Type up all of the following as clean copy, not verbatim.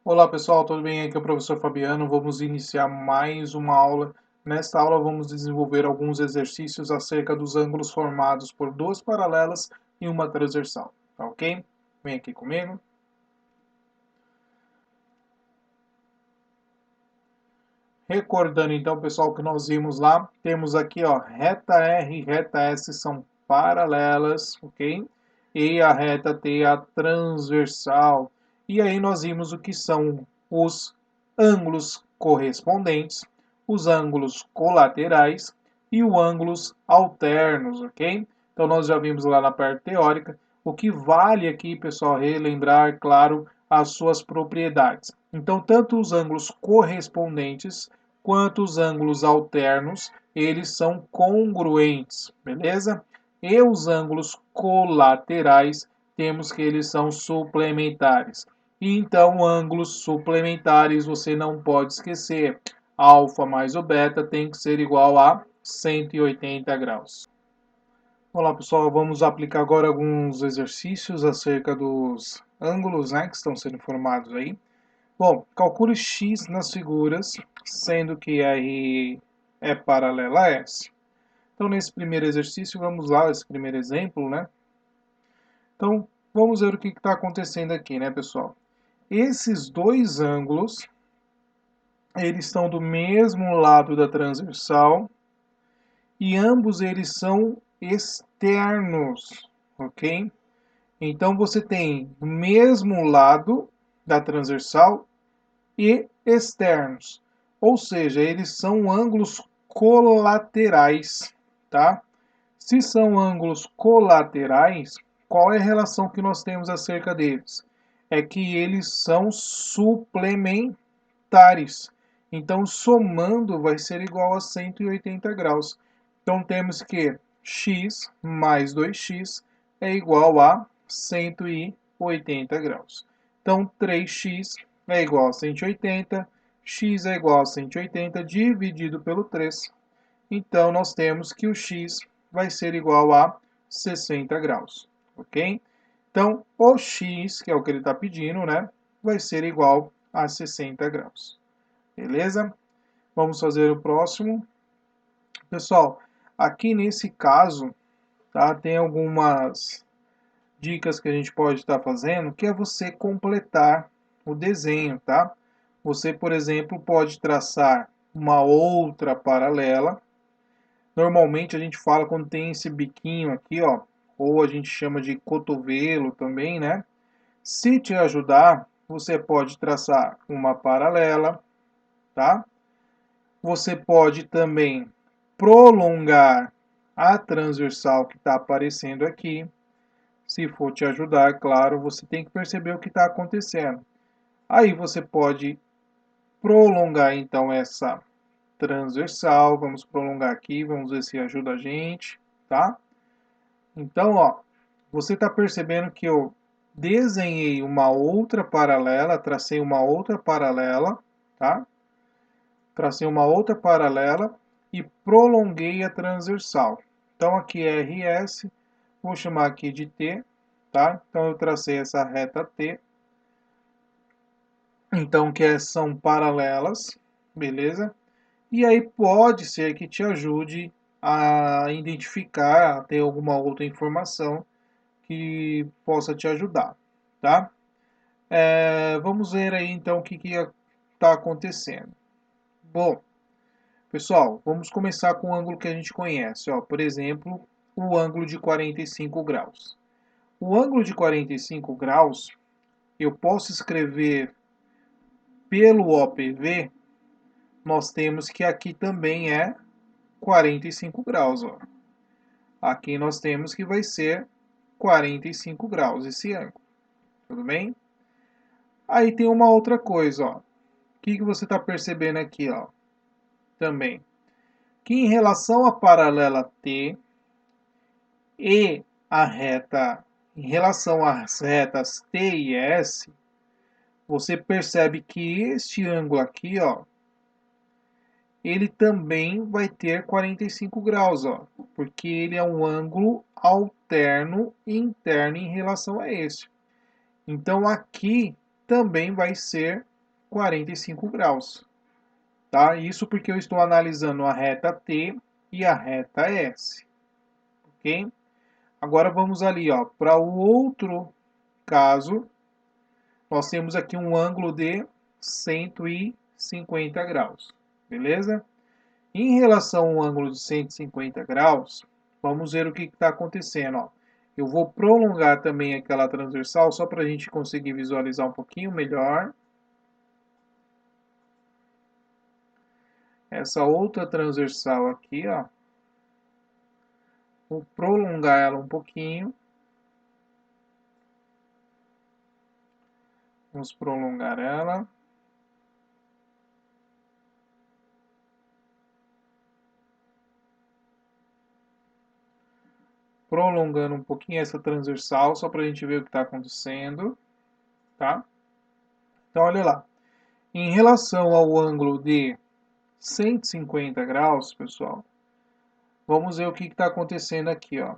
Olá pessoal, tudo bem? Aqui é o professor Fabiano. Vamos iniciar mais uma aula. Nesta aula vamos desenvolver alguns exercícios acerca dos ângulos formados por duas paralelas e uma transversal, tá ok? Vem aqui comigo. Recordando então, pessoal, que nós vimos lá, temos aqui, ó, reta R e reta S são paralelas, ok? E a reta T é a transversal. E aí nós vimos o que são os ângulos correspondentes, os ângulos colaterais e os ângulos alternos, ok? Então nós já vimos lá na parte teórica. O que vale aqui, pessoal, relembrar, claro, as suas propriedades. Então, tanto os ângulos correspondentes quanto os ângulos alternos, eles são congruentes, beleza? E os ângulos colaterais, temos que eles são suplementares. E então, ângulos suplementares, você não pode esquecer. Alfa mais o beta tem que ser igual a 180 graus. Olá pessoal, vamos aplicar agora alguns exercícios acerca dos ângulos, né, que estão sendo formados aí. Bom, calcule x nas figuras, sendo que R é paralela a S. Então, nesse primeiro exercício, vamos lá, esse primeiro exemplo, né? Então, vamos ver o que está acontecendo aqui, né, pessoal? Esses dois ângulos, eles estão do mesmo lado da transversal e ambos eles são externos, ok? Então, você tem o mesmo lado da transversal e externos. Ou seja, eles são ângulos colaterais, tá? Se são ângulos colaterais, qual é a relação que nós temos acerca deles? É que eles são suplementares. Então, somando vai ser igual a 180 graus. Então, temos que x mais 2x é igual a 180 graus. Então, 3x é igual a 180, x é igual a 180 dividido pelo 3. Então, nós temos que o x vai ser igual a 60 graus, ok? Então, o x, que é o que ele está pedindo, né, vai ser igual a 60 graus, beleza? Vamos fazer o próximo. Pessoal, aqui nesse caso, tá, tem algumas dicas que a gente pode estar fazendo, que é você completar o desenho, tá? Você, por exemplo, pode traçar uma outra paralela. Normalmente a gente fala quando tem esse biquinho aqui, ó, ou a gente chama de cotovelo também, né? Se te ajudar, você pode traçar uma paralela, tá? Você pode também prolongar a transversal que está aparecendo aqui. Se for te ajudar, claro, você tem que perceber o que está acontecendo. Aí você pode prolongar então essa transversal. Vamos prolongar aqui, vamos ver se ajuda a gente, tá? Então, ó, você está percebendo que eu desenhei uma outra paralela, tracei uma outra paralela, tá? Tracei uma outra paralela e prolonguei a transversal. Então, aqui é RS, vou chamar aqui de T, tá? Então, eu tracei essa reta T. Então, são paralelas, beleza? E aí pode ser que te ajude a identificar, a ter alguma outra informação que possa te ajudar, tá? Vamos ver aí então o que está acontecendo. Bom, pessoal, vamos começar com o ângulo que a gente conhece, ó, por exemplo, o ângulo de 45 graus. O ângulo de 45 graus, eu posso escrever pelo OPV, nós temos que aqui também é 45 graus, ó. Aqui nós temos que vai ser 45 graus esse ângulo, tudo bem? Aí tem uma outra coisa, ó. O que você está percebendo aqui, ó? Também. Que em relação à paralela T e a reta, em relação às retas T e S, você percebe que este ângulo aqui, ó, ele também vai ter 45 graus, ó, porque ele é um ângulo alterno interno em relação a esse. Então aqui também vai ser 45 graus. Tá? Isso porque eu estou analisando a reta T e a reta S. Ok? Agora vamos ali, ó, para o outro caso. Nós temos aqui um ângulo de 150 graus. Beleza? Em relação ao ângulo de 150 graus, vamos ver o que está acontecendo. Ó. Eu vou prolongar também aquela transversal, só para a gente conseguir visualizar um pouquinho melhor. Essa outra transversal aqui, ó. Vou prolongar ela um pouquinho. Vamos prolongar ela. Prolongando um pouquinho essa transversal, só para a gente ver o que está acontecendo. Tá? Então, olha lá. Em relação ao ângulo de 150 graus, pessoal, vamos ver o que está acontecendo aqui, ó.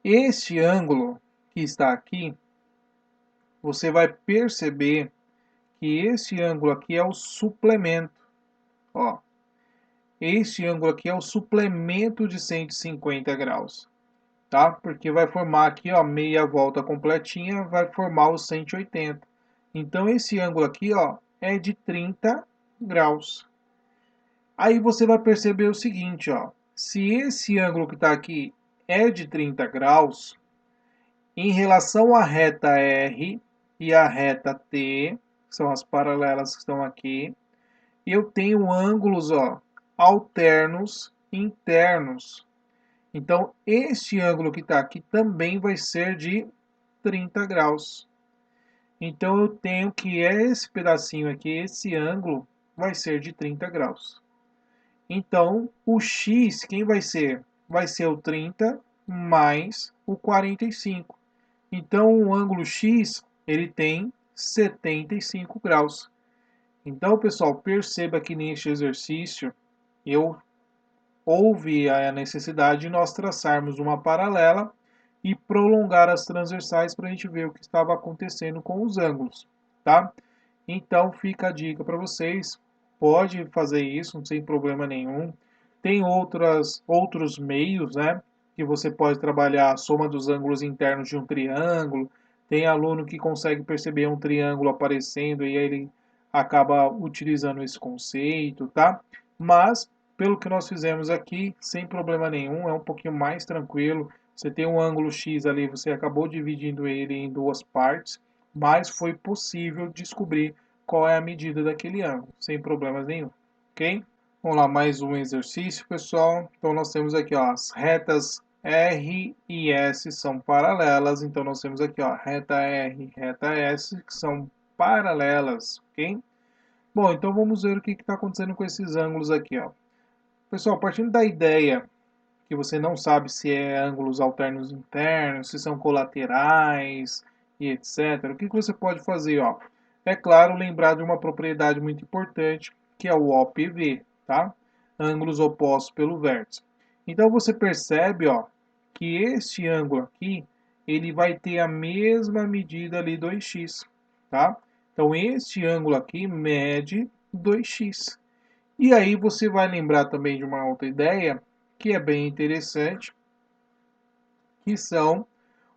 Este ângulo que está aqui, você vai perceber que esse ângulo aqui é o suplemento, ó. Este ângulo aqui é o suplemento de 150 graus, tá? Porque vai formar aqui, ó, meia volta completinha, vai formar os 180. Então, esse ângulo aqui, ó, é de 30 graus. Aí você vai perceber o seguinte, ó. Se esse ângulo que está aqui é de 30 graus, em relação à reta R e à reta T, que são as paralelas que estão aqui, eu tenho ângulos, ó, alternos internos. Então, este ângulo que está aqui também vai ser de 30 graus. Então, eu tenho que esse pedacinho aqui, esse ângulo, vai ser de 30 graus. Então, o x, quem vai ser? Vai ser o 30 mais o 45. Então, o ângulo x, ele tem 75 graus. Então, pessoal, perceba que neste exercício, houve a necessidade de nós traçarmos uma paralela e prolongar as transversais para a gente ver o que estava acontecendo com os ângulos, tá? Então, fica a dica para vocês, pode fazer isso sem problema nenhum. Tem outros meios, né? Que você pode trabalhar a soma dos ângulos internos de um triângulo. Tem aluno que consegue perceber um triângulo aparecendo e aí ele acaba utilizando esse conceito, tá? Mas, pelo que nós fizemos aqui, sem problema nenhum, é um pouquinho mais tranquilo. Você tem um ângulo X ali, você acabou dividindo ele em duas partes, mas foi possível descobrir qual é a medida daquele ângulo, sem problemas nenhum, ok? Vamos lá, mais um exercício, pessoal. Então, nós temos aqui, ó, as retas R e S são paralelas. Então, nós temos aqui, ó, reta R e reta S, que são paralelas, ok? Bom, então vamos ver o que está acontecendo com esses ângulos aqui, ó. Pessoal, partindo da ideia que você não sabe se é ângulos alternos internos, se são colaterais e etc., o que você pode fazer, ó? É claro, lembrar de uma propriedade muito importante, que é o OPV, tá? Ângulos opostos pelo vértice. Então você percebe, ó, que este ângulo aqui, ele vai ter a mesma medida ali 2x, tá? Então este ângulo aqui mede 2x. E aí você vai lembrar também de uma outra ideia, que é bem interessante, que são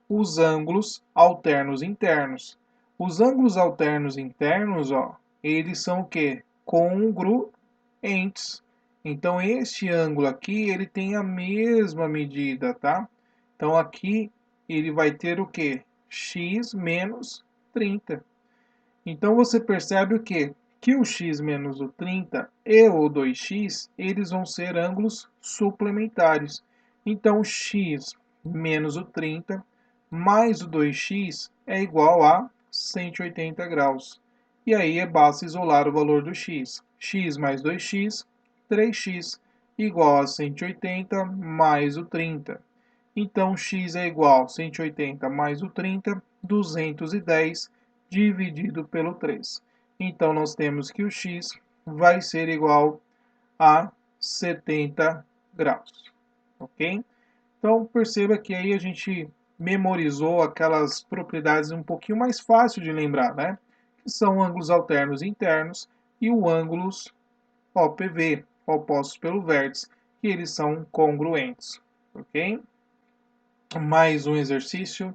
os ângulos alternos internos. Os ângulos alternos internos, ó, eles são o quê? Congruentes. Então, este ângulo aqui, ele tem a mesma medida, tá? Então, aqui, ele vai ter o quê? X menos 30. Então, você percebe o quê? Que o x menos o 30 e o 2x, eles vão ser ângulos suplementares. Então, x menos o 30 mais o 2x é igual a 180 graus. E aí basta isolar o valor do x. X mais 2x, 3x, igual a 180 mais o 30. Então, x é igual a 180 mais o 30, 210 dividido pelo 3. Então, nós temos que o x vai ser igual a 70 graus. Ok? Então, perceba que aí a gente memorizou aquelas propriedades um pouquinho mais fácil de lembrar, né? que são ângulos alternos internos, e o ângulos OPV, opostos pelo vértice, que eles são congruentes, ok? Mais um exercício.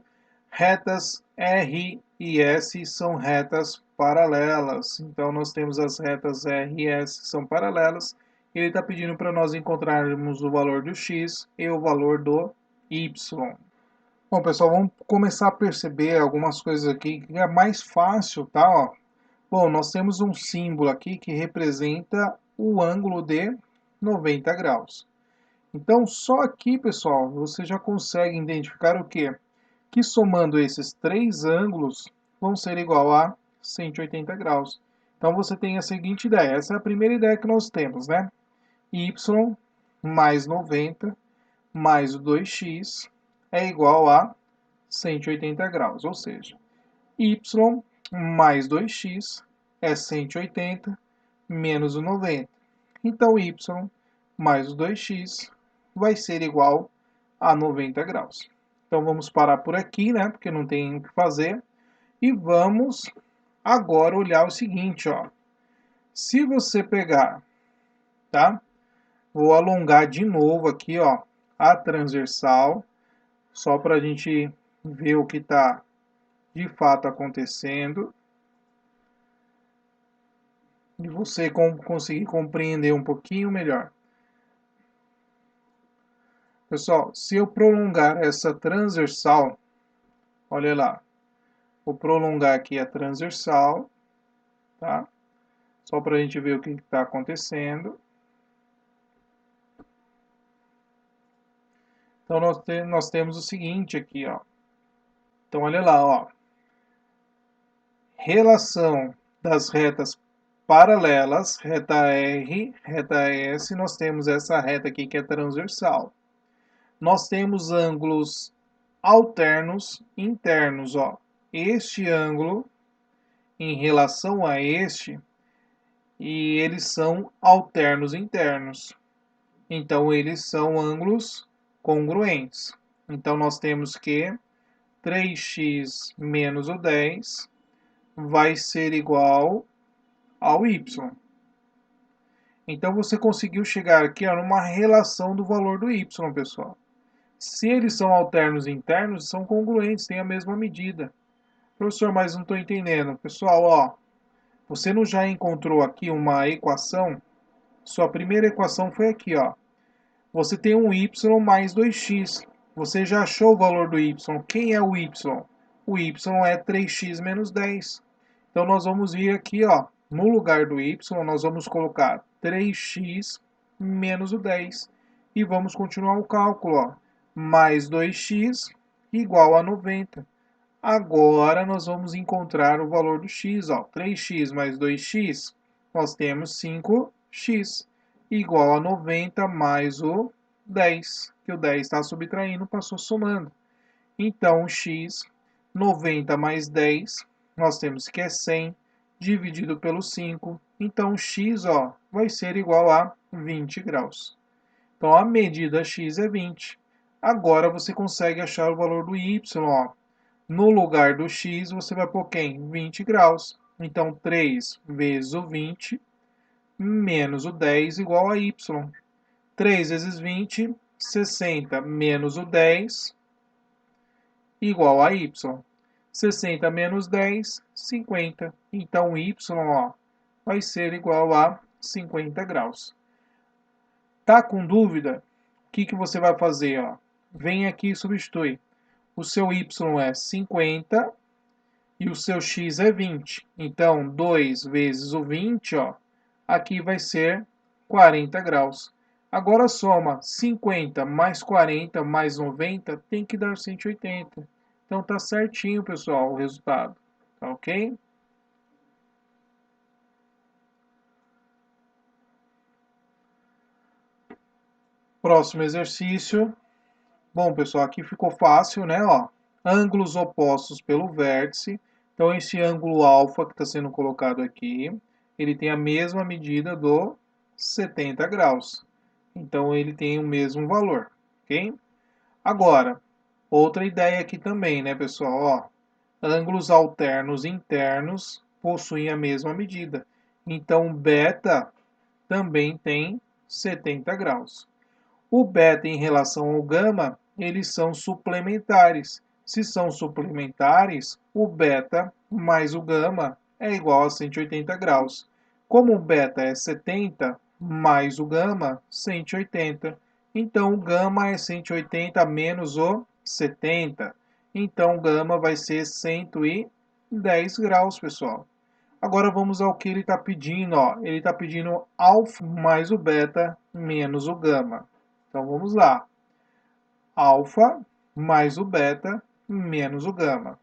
Retas R e S são retas paralelas. Então, nós temos as retas R e S que são paralelas. Ele está pedindo para nós encontrarmos o valor do x e o valor do y. Bom, pessoal, vamos começar a perceber algumas coisas aqui que é mais fácil, tá? Ó. Bom, nós temos um símbolo aqui que representa o ângulo de 90 graus. Então, só aqui, pessoal, você já consegue identificar o quê? Que somando esses três ângulos vão ser igual a 180 graus. Então, você tem a seguinte ideia. Essa é a primeira ideia que nós temos, né? Y mais 90 mais o 2x é igual a 180 graus. Ou seja, y mais 2x é 180 menos o 90. Então, y mais o 2x vai ser igual a 90 graus. Então, vamos parar por aqui, né? Porque não tem o que fazer. E vamos agora olhar o seguinte, ó. Se você pegar, tá? Vou alongar de novo aqui, ó, a transversal, só para a gente ver o que está de fato acontecendo. E você conseguir compreender um pouquinho melhor. Pessoal, se eu prolongar essa transversal, olha lá, vou prolongar aqui a transversal, tá? Só para a gente ver o que está acontecendo. Então, nós temos o seguinte aqui, ó. Então, olha lá, ó. Relação das retas paralelas, reta R, reta S, nós temos essa reta aqui que é transversal. Nós temos ângulos alternos internos, ó. Este ângulo em relação a este, e eles são alternos internos. Então, eles são ângulos congruentes. Então, nós temos que 3x menos o 10 vai ser igual ao y. Então, você conseguiu chegar aqui numa relação do valor do y, pessoal. Se eles são alternos internos, são congruentes, têm a mesma medida. Professor, mas não estou entendendo. Pessoal, ó, você não já encontrou aqui uma equação? Sua primeira equação foi aqui, ó. Você tem um y mais 2x. Você já achou o valor do y. Quem é o y? O y é 3x menos 10. Então, nós vamos vir aqui, ó, no lugar do y, nós vamos colocar 3x menos o 10. E vamos continuar o cálculo, ó. Mais 2x igual a 90. Agora, nós vamos encontrar o valor do x, ó. 3x mais 2x, nós temos 5x, igual a 90 mais o 10, que o 10 está subtraindo, passou somando. Então, x, 90 mais 10, nós temos que é 100, dividido pelo 5. Então, x, ó, vai ser igual a 20 graus. Então, a medida x é 20. Agora, você consegue achar o valor do y, ó. No lugar do x, você vai pôr quem? 20 graus. Então, 3 vezes o 20 menos o 10 igual a y. 3 vezes 20, 60 menos o 10 igual a y. 60 menos 10, 50. Então, y, ó, vai ser igual a 50 graus. Tá com dúvida? O que você vai fazer? Ó? Vem aqui e substitui. O seu y é 50 e o seu x é 20. Então, 2 vezes o 20, ó, aqui vai ser 40 graus. Agora soma 50 mais 40 mais 90, tem que dar 180. Então, tá certinho, pessoal, o resultado. Tá ok? Próximo exercício. Bom, pessoal, aqui ficou fácil, né? Ó, ângulos opostos pelo vértice. Então, esse ângulo alfa que está sendo colocado aqui, ele tem a mesma medida do 70 graus. Então, ele tem o mesmo valor, ok? Agora, outra ideia aqui também, né, pessoal? Ó, ângulos alternos internos possuem a mesma medida. Então, beta também tem 70 graus. O beta em relação ao gama, eles são suplementares. Se são suplementares, o beta mais o gama é igual a 180 graus. Como o beta é 70 mais o gama, 180. Então o gama é 180 menos o 70. Então o gama vai ser 110 graus, pessoal. Agora vamos ao que ele está pedindo. Ó. Ele está pedindo alfa mais o beta menos o gama. Então vamos lá. Alfa mais o beta menos o gama.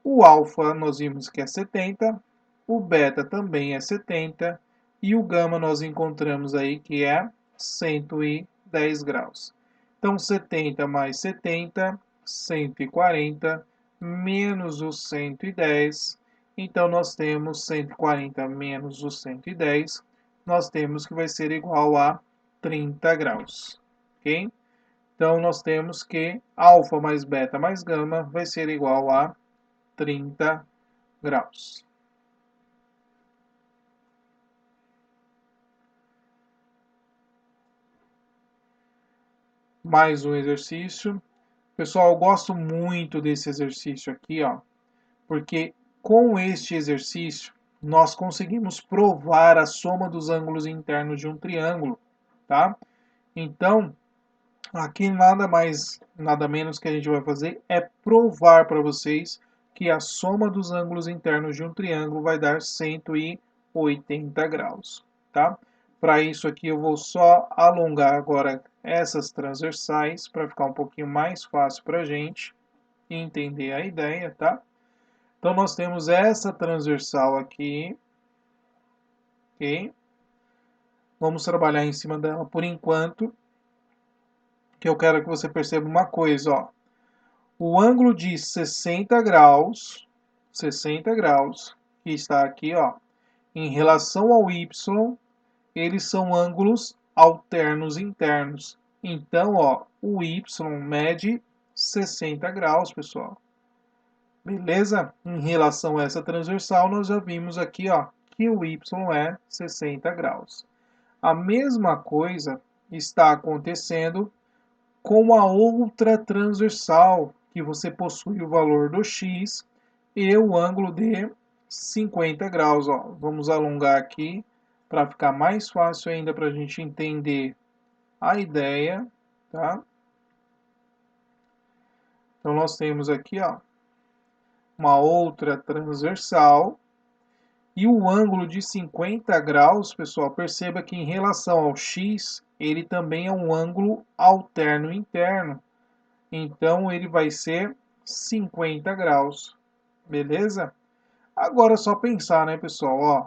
O alfa nós vimos que é 70, o beta também é 70 e o gama nós encontramos aí que é 110 graus. Então 70 mais 70, 140 menos os 110. Então nós temos 140 menos os 110, nós temos que vai ser igual a 30 graus, ok? Então nós temos que alfa mais beta mais gama vai ser igual a 30 graus. Mais um exercício. Pessoal, eu gosto muito desse exercício aqui, ó, porque com este exercício nós conseguimos provar a soma dos ângulos internos de um triângulo, tá? Então, aqui nada mais, nada menos que a gente vai fazer é provar para vocês que a soma dos ângulos internos de um triângulo vai dar 180 graus, tá? Para isso aqui eu vou só alongar agora essas transversais para ficar um pouquinho mais fácil para a gente entender a ideia, tá? Então nós temos essa transversal aqui, ok? Vamos trabalhar em cima dela por enquanto, que eu quero que você perceba uma coisa, ó. O ângulo de 60 graus, que está aqui, ó, em relação ao y, eles são ângulos alternos internos. Então, ó, o y mede 60 graus, pessoal. Beleza? Em relação a essa transversal, nós já vimos aqui, ó, que o y é 60 graus. A mesma coisa está acontecendo com a outra transversal, que você possui o valor do x e o ângulo de 50 graus. Ó. Vamos alongar aqui para ficar mais fácil ainda para a gente entender a ideia. Tá? Então nós temos aqui ó, uma outra transversal. E o ângulo de 50 graus, pessoal, perceba que em relação ao x, ele também é um ângulo alterno interno. Então ele vai ser 50 graus, beleza? Agora é só pensar, né, pessoal? Ó,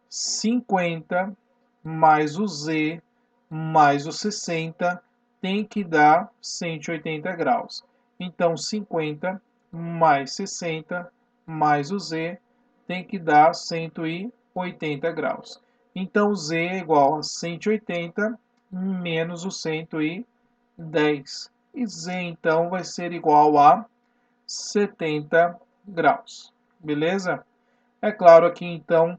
50 mais o z mais o 60 tem que dar 180 graus. Então 50 mais 60 mais o z tem que dar 180 graus. Então z é igual a 180 menos o 110. E z então vai ser igual a 70 graus. Beleza? É claro aqui então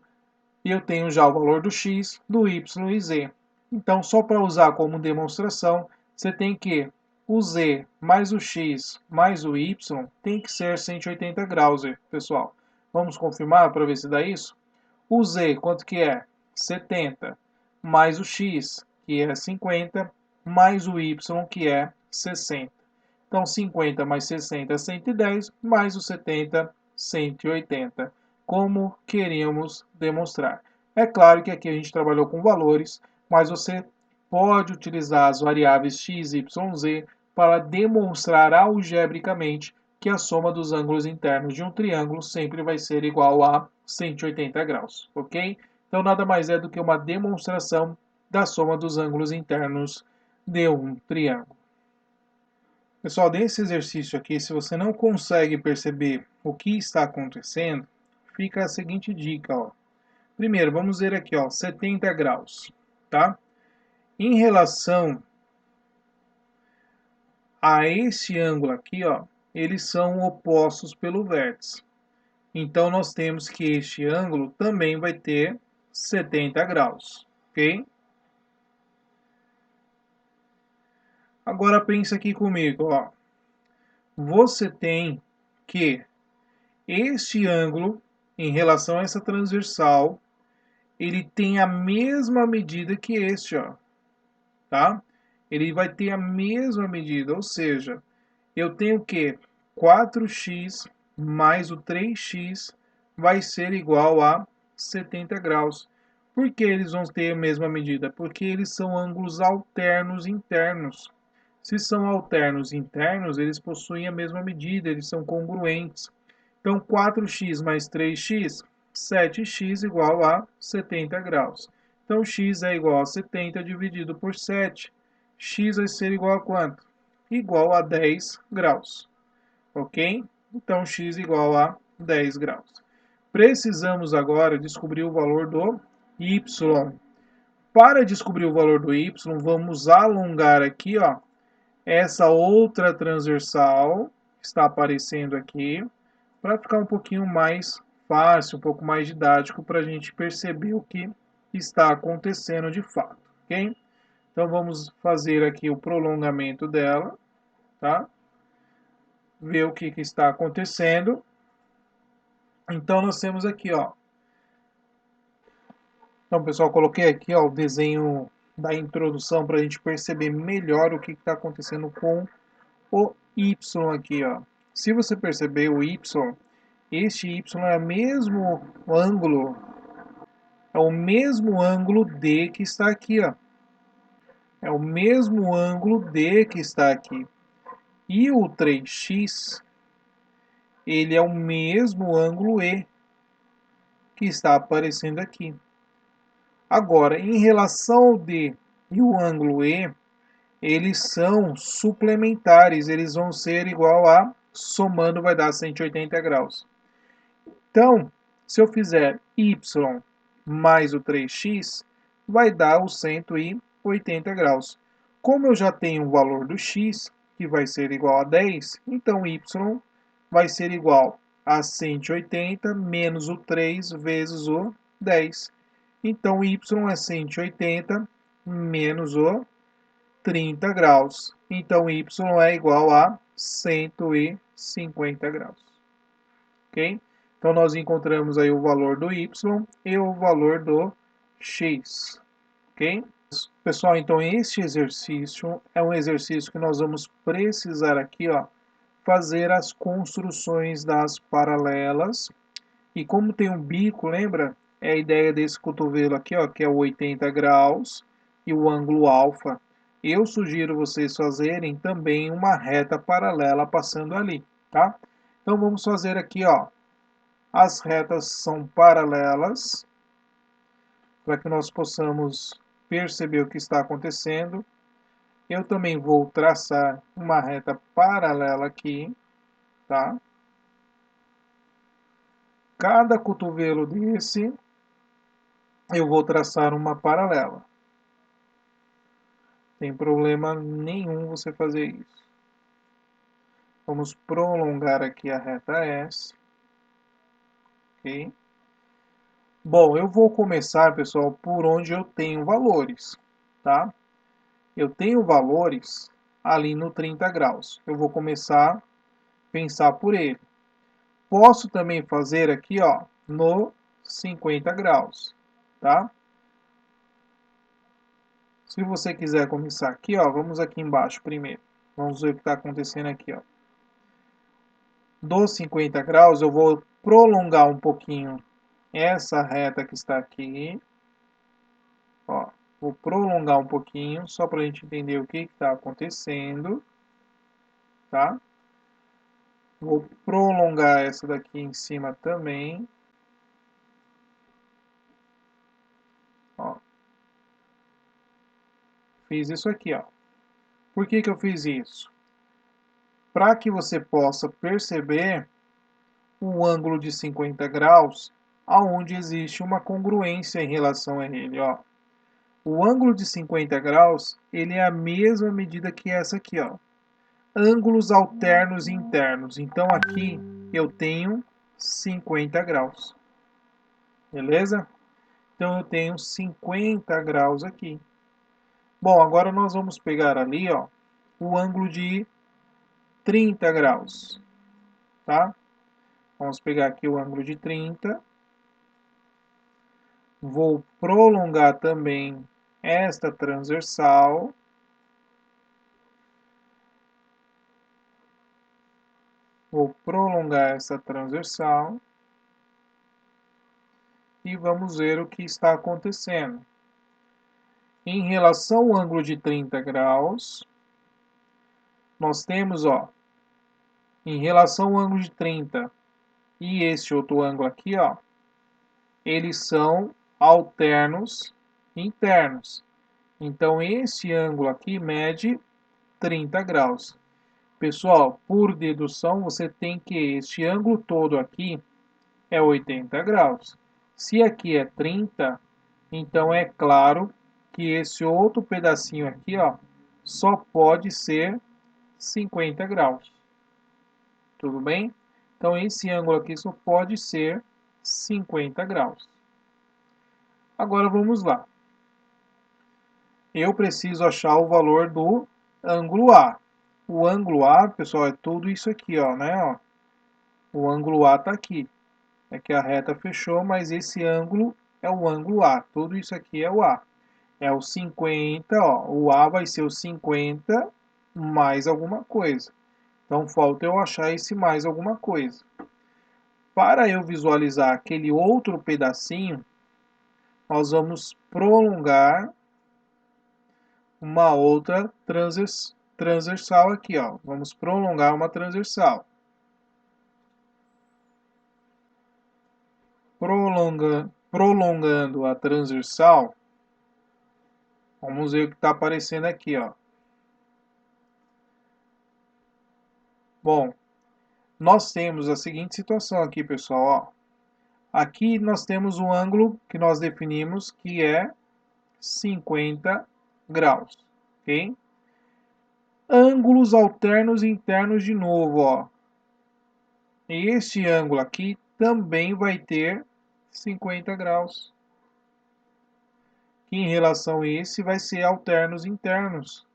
eu tenho já o valor do x, do y e z. Então só para usar como demonstração, você tem que o z mais o x mais o y tem que ser 180 graus, pessoal. Vamos confirmar para ver se dá isso? O z quanto que é? 70 mais o x, que é 50, mais o y, que é 60. Então, 50 mais 60 é 110, mais o 70, 180, como queríamos demonstrar. É claro que aqui a gente trabalhou com valores, mas você pode utilizar as variáveis x, y, z para demonstrar algebricamente que a soma dos ângulos internos de um triângulo sempre vai ser igual a 180 graus, ok? Então, nada mais é do que uma demonstração da soma dos ângulos internos de um triângulo. Pessoal, nesse exercício aqui, se você não consegue perceber o que está acontecendo, fica a seguinte dica, ó. Primeiro, vamos ver aqui, ó, 70 graus, tá? Em relação a esse ângulo aqui, ó, eles são opostos pelo vértice. Então, nós temos que este ângulo também vai ter 70 graus, ok? Agora, pensa aqui comigo, ó. Você tem que este ângulo, em relação a essa transversal, ele tem a mesma medida que este, ó, tá? Ele vai ter a mesma medida, ou seja, eu tenho que 4x mais o 3x vai ser igual a 70 graus. Por que eles vão ter a mesma medida? Porque eles são ângulos alternos internos. Se são alternos internos, eles possuem a mesma medida, eles são congruentes. Então, 4x mais 3x, 7x igual a 70 graus. Então, x é igual a 70 dividido por 7. X vai ser igual a quanto? Igual a 10 graus. Ok? Então, x igual a 10 graus. Precisamos agora descobrir o valor do y. Para descobrir o valor do y, vamos alongar aqui, ó, essa outra transversal que está aparecendo aqui, para ficar um pouquinho mais fácil, um pouco mais didático, para a gente perceber o que está acontecendo de fato, ok? Então vamos fazer aqui o prolongamento dela, tá? Ver o que está acontecendo. Então nós temos aqui, ó. Então, pessoal, coloquei aqui, ó, o desenho da introdução para a gente perceber melhor o que está acontecendo com o y aqui, ó. Se você perceber o y, este y é o mesmo ângulo D que está aqui, ó. É o mesmo ângulo D que está aqui. E o 3x, ele é o mesmo ângulo E que está aparecendo aqui. Agora, em relação ao D e o ângulo E, eles são suplementares, eles vão ser igual a, somando vai dar 180 graus. Então, se eu fizer y mais o 3x, vai dar os 180 graus. Como eu já tenho o valor do x, que vai ser igual a 10, então y vai ser igual a 180 menos o 3 vezes o 10. Então, y é 180 menos o 30 graus. Então, y é igual a 150 graus. Ok? Então, nós encontramos aí o valor do y e o valor do x. Ok? Pessoal, então este exercício é um exercício que nós vamos precisar aqui, ó, fazer as construções das paralelas. E como tem um bico, lembra? É a ideia desse cotovelo aqui, ó, que é o 80 graus e o ângulo alfa. Eu sugiro vocês fazerem também uma reta paralela passando ali, tá? Então vamos fazer aqui, ó. As retas são paralelas para que nós possamos perceber o que está acontecendo. Eu também vou traçar uma reta paralela aqui, tá? Cada cotovelo desse, eu vou traçar uma paralela. Tem problema nenhum você fazer isso. Vamos prolongar aqui a reta S. Ok? Bom, eu vou começar, pessoal, por onde eu tenho valores, tá? Eu tenho valores ali no 30 graus. Eu vou começar a pensar por ele. Posso também fazer aqui, ó, no 50 graus, tá? Se você quiser começar aqui, ó, vamos aqui embaixo primeiro. Vamos ver o que está acontecendo aqui, ó. Dos 50 graus, eu vou prolongar um pouquinho essa reta que está aqui. Ó, vou prolongar um pouquinho, só para a gente entender o que está acontecendo, tá? Vou prolongar essa daqui em cima também. Ó. Fiz isso aqui, ó. Por que eu fiz isso? Para que você possa perceber o ângulo de 50 graus, aonde existe uma congruência em relação a ele, ó. O ângulo de 50 graus, ele é a mesma medida que essa aqui, ó. Ângulos alternos internos. Então aqui eu tenho 50 graus. Beleza? Então eu tenho 50 graus aqui. Bom, agora nós vamos pegar ali, ó, o ângulo de 30 graus, tá? Vamos pegar aqui o ângulo de 30. Vou prolongar também esta transversal. Vou prolongar essa transversal. E vamos ver o que está acontecendo. Em relação ao ângulo de 30 graus, nós temos, ó, em relação ao ângulo de 30 e esse outro ângulo aqui, ó, eles são alternos internos. Então, esse ângulo aqui mede 30 graus. Pessoal, por dedução, você tem que este ângulo todo aqui é 80 graus. Se aqui é 30, então é claro que esse outro pedacinho aqui, ó, só pode ser 50 graus. Tudo bem? Então esse ângulo aqui só pode ser 50 graus. Agora vamos lá. Eu preciso achar o valor do ângulo A. O ângulo A, pessoal, é tudo isso aqui, ó, né? Ó. O ângulo A está aqui. É que a reta fechou, mas esse ângulo é o ângulo A. Tudo isso aqui é o A. É o 50, ó. O A vai ser o 50 mais alguma coisa. Então falta eu achar esse mais alguma coisa. Para eu visualizar aquele outro pedacinho, nós vamos prolongar uma outra transversal aqui, ó. Vamos prolongar uma transversal. Prolongando a transversal, vamos ver o que está aparecendo aqui, ó. Bom, nós temos a seguinte situação aqui, pessoal, ó. Aqui nós temos um ângulo que nós definimos que é 50 graus, ok? Ângulos alternos internos de novo, ó. E este ângulo aqui também vai ter 50 graus. Que em relação a esse vai ser alternos internos.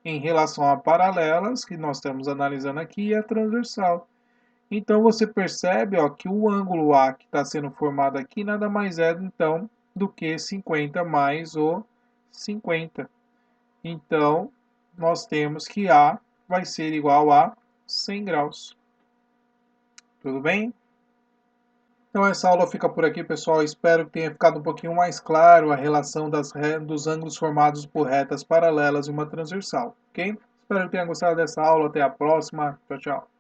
Em relação a paralelas, que nós estamos analisando aqui, e a transversal. Então você percebe, ó, que o ângulo A que está sendo formado aqui nada mais é então do que 50 mais o 50. Então nós temos que A vai ser igual a 100 graus. Tudo bem? Então essa aula fica por aqui, pessoal. Espero que tenha ficado um pouquinho mais claro a relação dos ângulos formados por retas paralelas e uma transversal, ok? Espero que tenha gostado dessa aula. Até a próxima. Tchau, tchau.